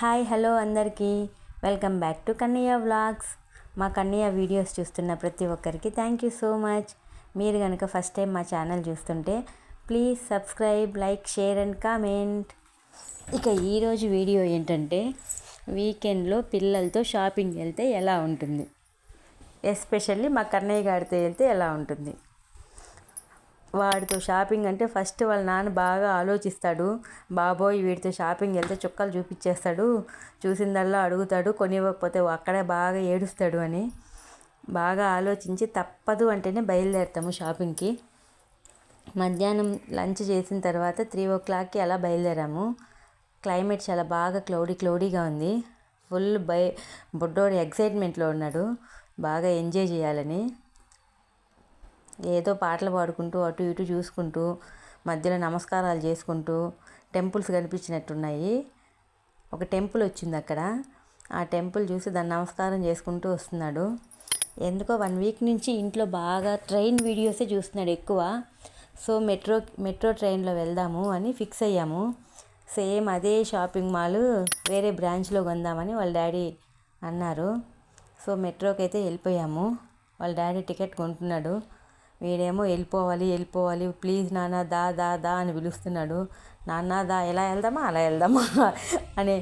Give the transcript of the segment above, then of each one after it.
Hi hello అందరికీ welcome back to Kannayya vlogs. మా Kannayya videos చూస్తున్న ప్రతి ఒక్కరికి థ్యాంక్ యూ సో మచ్. మీరు కనుక ఫస్ట్ టైం మా ఛానల్ చూస్తుంటే please subscribe, like, share and comment. ఇక ఈరోజు వీడియో ఏంటంటే వీకెండ్లో పిల్లలతో షాపింగ్ వెళ్తే ఎలా ఉంటుంది, ఎస్పెషల్లీ మా కన్నయ్య గారితో వెళ్తే ఎలా ఉంటుంది. వాడితో షాపింగ్ అంటే ఫస్ట్ వాళ్ళ నాన్న బాగా ఆలోచిస్తాడు. బాబోయ్ వీడితో షాపింగ్ వెళ్తే చుక్కలు చూపించేస్తాడు, చూసిందల్లా అడుగుతాడు, కొనివ్వకపోతే అక్కడే బాగా ఏడుస్తాడు అని బాగా ఆలోచించి తప్పదు అంటేనే బయలుదేరుతాము షాపింగ్కి. మధ్యాహ్నం లంచ్ చేసిన తర్వాత 3 o'clockకి అలా బయలుదేరాము. క్లైమేట్ చాలా బాగా క్లౌడీగా ఉంది. ఫుల్ బుడ్డోడు ఎక్సైట్మెంట్లో ఉన్నాడు, బాగా ఎంజాయ్ చేయాలని. ఏదో పాటలు పాడుకుంటూ అటు ఇటు చూసుకుంటూ మధ్యలో నమస్కారాలు చేసుకుంటూ టెంపుల్స్ కనిపించినట్టున్నాయి. ఒక టెంపుల్ వచ్చింది అక్కడ, ఆ టెంపుల్ చూసి దాన్ని నమస్కారం చేసుకుంటూ వస్తున్నాడు. ఎందుకో 1 week నుంచి ఇంట్లో బాగా ట్రైన్ వీడియోసే చూస్తున్నాడు ఎక్కువ. సో మెట్రో ట్రైన్లో వెళ్దాము అని ఫిక్స్ అయ్యాము. సేమ్ అదే షాపింగ్ మాల్ వేరే బ్రాంచ్లో కొందామని వాళ్ళ డాడీ అన్నారు. సో మెట్రోకి అయితే వెళ్ళిపోయాము. వాళ్ళ డాడీ టికెట్ కొంటున్నాడు, వీడేమో వెళ్ళిపోవాలి ప్లీజ్ నాన్న దా దా దా అని పిలుస్తున్నాడు. నాన్న దా, ఎలా వెళ్దామా అలా వెళ్దామా అనే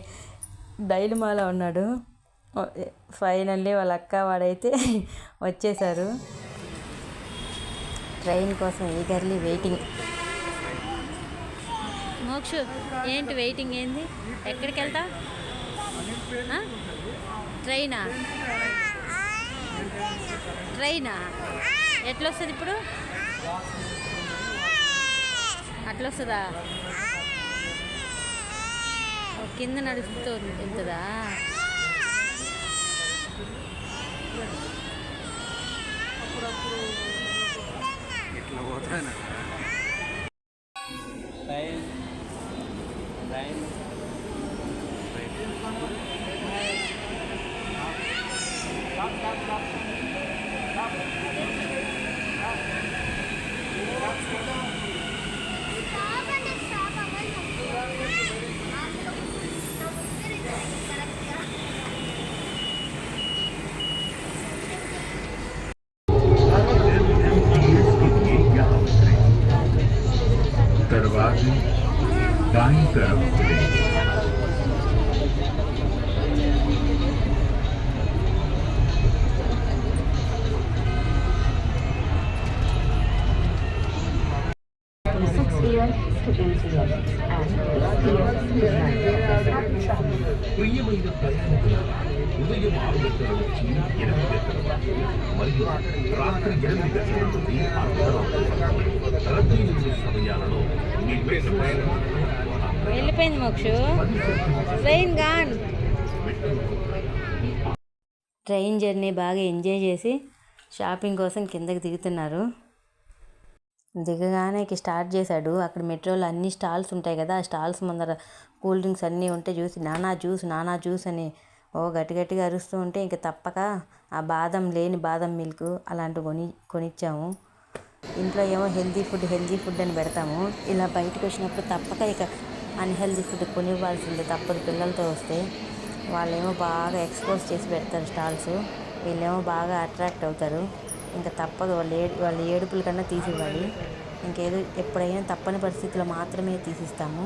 డైలమాలో ఉన్నాడు. ఫైనల్లీ వాళ్ళ అక్క వాడైతే వచ్చేసారు. ట్రైన్ కోసం ఈగర్లీ వెయిటింగ్. మోక్షు ఏంటి వెయిటింగ్, ఏంది, ఎక్కడికి వెళ్తావు? ట్రైనా ఎట్లా వస్తుంది ఇప్పుడు? అట్లా వస్తుందా? కింద నడుస్తూ వెళ్తుందా? दरवाजे दाईं तरफ खुले। ప్రియమైన ప్రయాణికులు ఉదయం 6 గంటల నుంచి 8 గంటల వరకు మరియు రాత్రి 8 గంటల నుండి అర్ధరాత్రి సమయాలలో వెళ్ళిపోయింది మోక్షు. ట్రైన్ జర్నీ బాగా ఎంజాయ్ చేసి షాపింగ్ కోసం కిందకి దిగుతున్నారు. దిగగానే స్టార్ట్ చేశాడు. అక్కడ మెట్రోలో అన్ని స్టాల్స్ ఉంటాయి కదా, ఆ స్టాల్స్ ముందర కూల్ డ్రింక్స్ అన్నీ ఉంటే చూసి నానా జ్యూస్ అని గట్టిగా అరుస్తూ ఉంటే ఇంక తప్పక ఆ బాదం మిల్క్ అలాంటివి కొనిచ్చాము. ఇంట్లో ఏమో హెల్తీ ఫుడ్ అని పెడతాము. ఇలా బయటకు వచ్చినప్పుడు తప్పక అన్హెల్తీ ఫుడ్ కొనివ్వాల్సిందే, తప్పదు. పిల్లలతో వస్తే వాళ్ళేమో బాగా ఎక్స్పోజ్ చేసి పెడతారు స్టాల్స్, వీళ్ళేమో బాగా అట్రాక్ట్ అవుతారు. ఇంకా తప్పదు, వాళ్ళ ఏడుపుల కన్నా తీసివ్వాలి. ఇంకేదో ఎప్పుడైనా తప్పని పరిస్థితుల్లో మాత్రమే తీసిస్తాము.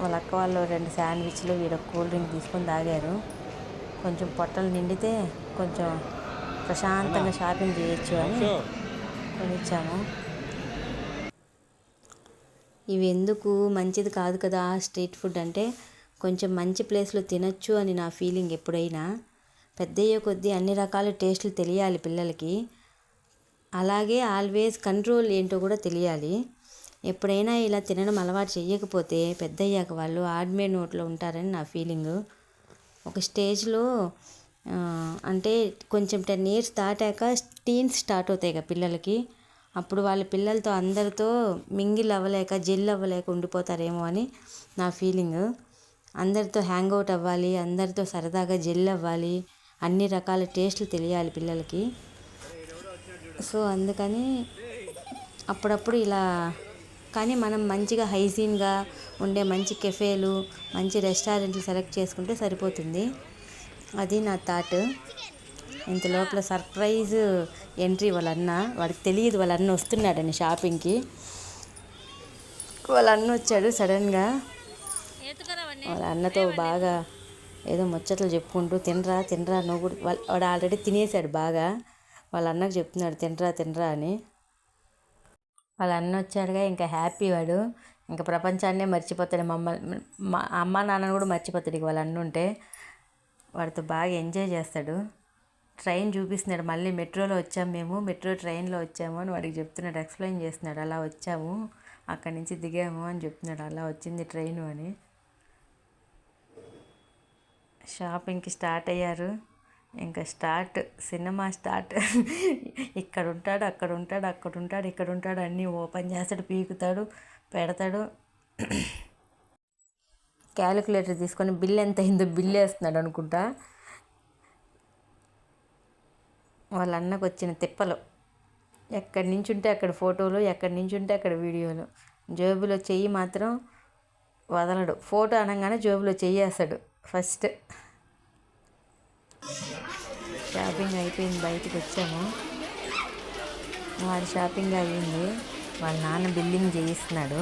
వాళ్ళ అక్క వాళ్ళు 2 శాండ్విచ్లు, వీడ కూల్ డ్రింక్ తీసుకొని తాగారు. కొంచెం పొట్టలు నిండితే కొంచెం ప్రశాంతంగా షాపింగ్ చేయొచ్చు అని కొనిచ్చాము. ఇవి ఎందుకు మంచిది కాదు కదా స్ట్రీట్ ఫుడ్ అంటే, కొంచెం మంచి ప్లేస్లో తినచ్చు అని నా ఫీలింగ్. ఎప్పుడైనా పెద్దయ్యే కొద్దీ అన్ని రకాల టేస్టులు తెలియాలి పిల్లలకి. అలాగే ఆల్వేస్ కంట్రోల్ ఏంటో కూడా తెలియాలి. ఎప్పుడైనా ఇలా తినడం అలవాటు చేయకపోతే పెద్దయ్యాక వాళ్ళు ఆడ్మే నోట్లో ఉంటారని నా ఫీలింగు. ఒక స్టేజ్లో అంటే కొంచెం 10 years దాటాక టీన్స్ స్టార్ట్ అవుతాయి కదా పిల్లలకి. అప్పుడు వాళ్ళ పిల్లలతో అందరితో మింగిల్ అవ్వలేక జెల్ అవ్వలేక ఉండిపోతారేమో అని నా ఫీలింగ్. అందరితో హ్యాంగ్ అవుట్ అవ్వాలి, అందరితో సరదాగా జెల్ అవ్వాలి, అన్ని రకాల టేస్టులు తెలియాలి పిల్లలకి. సో అందుకని అప్పుడప్పుడు ఇలా కానీ మనం మంచిగా హైజీన్గా ఉండే మంచి కెఫేలు మంచి రెస్టారెంట్లు సెలెక్ట్ చేసుకుంటే సరిపోతుంది. అది నా థాట్. ఇంత లోపల సర్ప్రైజ్ ఎంట్రీ వాళ్ళ అన్న, వాడికి తెలియదు వాళ్ళ అన్న వస్తున్నాడని షాపింగ్కి. వాళ్ళ అన్న వచ్చాడు సడన్గా. వాళ్ళ అన్నతో బాగా ఏదో ముచ్చట్లు చెప్పుకుంటూ తినరా తినరా నువ్వు కూడా, వాడు ఆల్రెడీ తినేసాడు బాగా. వాళ్ళ అన్నకు చెప్తున్నాడు తినరా తినరా అని. వాళ్ళ అన్న వచ్చాడుగా ఇంకా హ్యాపీ వాడు. ఇంకా ప్రపంచాన్నే మర్చిపోతాడు, మా అమ్మ నాన్నని కూడా మర్చిపోతాడు ఇక వాళ్ళ అన్న ఉంటే. వాడితో బాగా ఎంజాయ్ చేస్తాడు. ట్రైన్ చూపిస్తున్నాడు, మళ్ళీ మెట్రోలో వచ్చాము మేము, మెట్రో ట్రైన్లో వచ్చాము అని వాడికి చెప్తున్నాడు, ఎక్స్ప్లెయిన్ చేస్తున్నాడు. అలా వచ్చాము, అక్కడి నుంచి దిగాము అని చెప్తున్నాడు, అలా వచ్చింది ట్రైను అని. షాపింగ్కి స్టార్ట్ అయ్యారు. ఇంకా సినిమా స్టార్ట్. ఇక్కడ ఉంటాడు, అక్కడ ఉంటాడు, అక్కడ ఉంటాడు, ఇక్కడ ఉంటాడు, అన్నీ ఓపెన్ చేస్తాడు, పీకుతాడు, పెడతాడు. క్యాలిక్యులేటర్ తీసుకొని బిల్ ఎంత అయిందో బిల్ వేస్తున్నాడు అనుకుంటా. వాళ్ళ అన్నకు వచ్చిన తిప్పలు, ఎక్కడి నుంచి ఉంటే అక్కడ ఫోటోలు, ఎక్కడి నుంచి ఉంటే అక్కడ వీడియోలు. జేబులో చెయ్యి మాత్రం వదలడు. ఫోటో అనగానే జేబులో చెయ్యేస్తాడు ఫస్ట్. షాపింగ్ అయిపోయింది, బయటకు వచ్చాము. వాడి షాపింగ్ అయ్యింది, వాళ్ళ నాన్న బిల్లింగ్ చేయిస్తున్నాడు.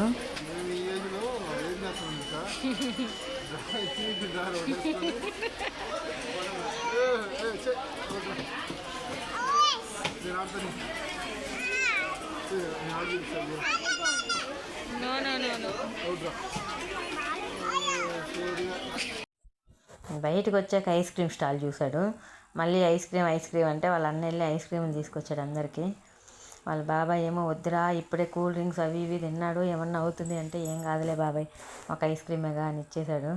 బయటకు వచ్చాక ఐస్ క్రీమ్ స్టాల్ చూశాడు. మళ్ళీ ఐస్ క్రీమ్ అంటే వాళ్ళ అన్న వెళ్ళి ఐస్ క్రీమ్ తీసుకొచ్చాడు అందరికీ. వాళ్ళ బాబాయ్ ఏమో వద్దురా ఇప్పుడే కూల్ డ్రింక్స్ అవి ఇవి తిన్నాడు, ఏమన్నా అవుతుంది అంటే ఏం కాదులే బాబాయ్ ఒక ఐస్ క్రీమేగా అని ఇచ్చేశాడు.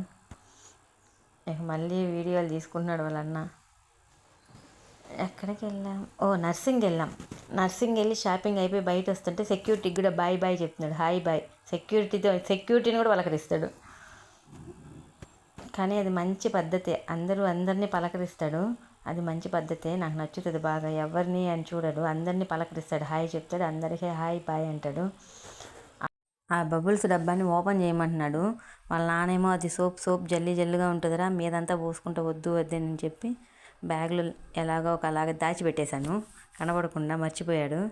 ఇక మళ్ళీ వీడియోలు తీసుకుంటున్నాడు వాళ్ళ అన్న. ఎక్కడికి వెళ్ళాం? నర్సింగ్ వెళ్ళాం. నర్సింగ్ వెళ్ళి షాపింగ్ అయిపోయి బయట వస్తుంటే సెక్యూరిటీకి కూడా బాయ్ బాయ్ చెప్తున్నాడు, హాయ్ బాయ్. సెక్యూరిటీని కూడా పలకరిస్తాడు. కానీ అది మంచి పద్ధతే, అందరినీ పలకరిస్తాడు, అది మంచి పద్ధతే, నాకు నచ్చుతుంది బాగా. ఎవరిని అని చూడడు, అందరినీ పలకరిస్తాడు, హాయ్ చెప్తాడు, అందరికీ హాయ్ బాయ్ అంటాడు. ఆ బబుల్స్ డబ్బాని ఓపెన్ చేయమంటున్నాడు. వాళ్ళ నానేమో అది సోప్ జల్లుగా ఉంటుందిరా మీదంతా పోసుకుంటూ వద్దు అని చెప్పి బ్యాగ్లో ఎలాగో ఒకలాగా దాచిపెట్టేశాను, కనబడకుండా మర్చిపోయాడు.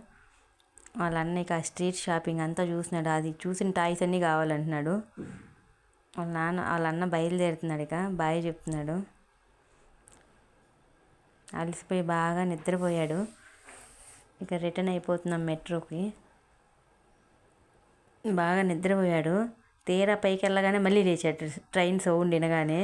వాళ్ళ అన్నయ్యకి ఆ స్ట్రీట్ షాపింగ్ అంతా చూసినాడు, అది చూసిన టాయ్స్ అన్నీ కావాలంటున్నాడు. వాళ్ళ అన్న బయలుదేరుతున్నాడు, ఇక బాయ్ చెప్తున్నాడు. అలసిపోయి బాగా నిద్రపోయాడు. ఇక రిటర్న్ అయిపోతున్నాం మెట్రోకి. బాగా నిద్రపోయాడు. తీరా పైకి వెళ్ళగానే మళ్ళీ లేచాడు ట్రైన్ సౌండ్ వినగానే.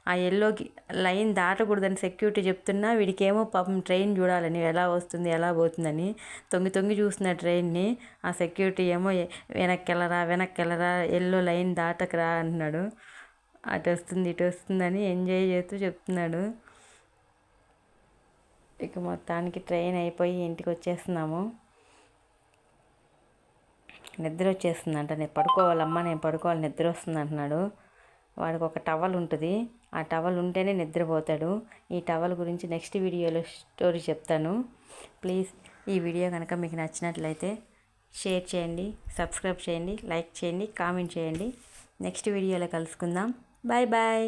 ఆ ఎల్లోకి లైన్ దాటకూడదని సెక్యూరిటీ చెప్తున్నా వీడికేమో పాపం ట్రైన్ చూడాలని, ఎలా వస్తుంది ఎలా పోతుందని తొంగి చూస్తున్నాడు ట్రైన్ని. ఆ సెక్యూరిటీ ఏమో వెనక్కి వెళ్ళరా ఎల్లో లైన్ దాటకరా అంటున్నాడు. అటు వస్తుంది ఇటు వస్తుందని ఎంజాయ్ చేస్తూ చెప్తున్నాడు. ఇక మొత్తానికి ట్రైన్ అయిపోయి ఇంటికి వచ్చేస్తున్నాము. నిద్ర వచ్చేస్తుందంట, నేను పడుకోవాలమ్మా నేను పడుకోవాలి నిద్ర వస్తుంది అంటున్నాడు. వాడికి ఒక టవల్ ఉంటుంది, ఆ టవల్ ఉంటేనే నిద్రపోతాడు. ఈ టవల్ గురించి నెక్స్ట్ వీడియోలో స్టోరీ చెప్తాను. ప్లీజ్ ఈ వీడియో కనుక మీకు నచ్చినట్లయితే షేర్ చేయండి, సబ్స్క్రైబ్ చేయండి, లైక్ చేయండి, కామెంట్ చేయండి. నెక్స్ట్ వీడియోలో కలుసుకుందాం. Bye bye.